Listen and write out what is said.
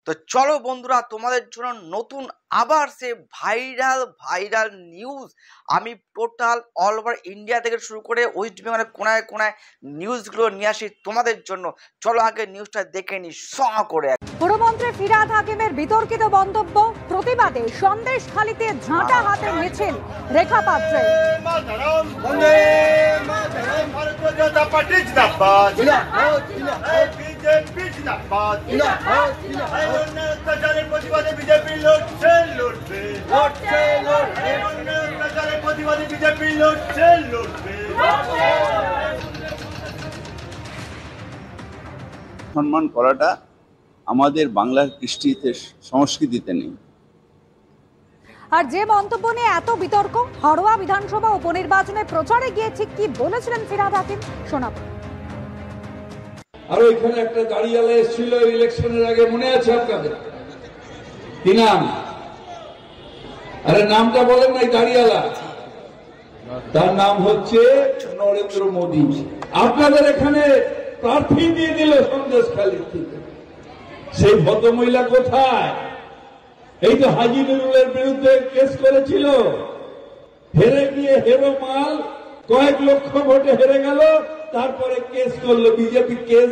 তো চলো বন্ধুরা, তোমাদের জন্য নতুন আবার সে ভাইরাল নিউজ আমি টোটাল অল ওভার ইন্ডিয়া থেকে শুরু করে ওয়েস্ট বেঙ্গলের কোনায় কোনায় নিউজগুলো নিয়ে আসি তোমাদের জন্য। চলো আগে নিউজটা দেখে নি করে। পুরমন্ত্রী ফিরহাদ হাকিমের বিতর্কিত মন্তব্য প্রতিবাদে সন্দেশখালীতে ঝাঁটা হাতে মিছিল রেখা পাত্রে। সম্মান করাটা আমাদের বাংলার কৃষ্টিতে সংস্কৃতিতে নেই। আর যে মন্তব্য নিয়ে এত বিতর্ক, হাড়োয়া বিধানসভা উপনির্বাচনে প্রচারে গিয়ে ঠিক কি বলেছিলেন ফিরহাদ হাকিম শোনাব। আর ওইখানে একটা দাঁড়িয়ালা এসেছিল ইলেকশনের আগে, মনে আছে আপনাদের? কি নাম? আরে নামটা বলেন নাই দাঁড়িয়ালা, তার নাম হচ্ছে নরেন্দ্র মোদী। আপনাদের এখানে প্রার্থী দিয়ে দিল সন্দেশখালী থেকে। সেই ভদ্রমহিলা কোথায়? এই তো হাজী নুরুলের বিরুদ্ধে কেস করেছিল, হেরে গিয়ে হেরো মাল কয়েক লক্ষ ভোটে হেরে গেল, তারপরে কেস করলো বিজেপি কেস।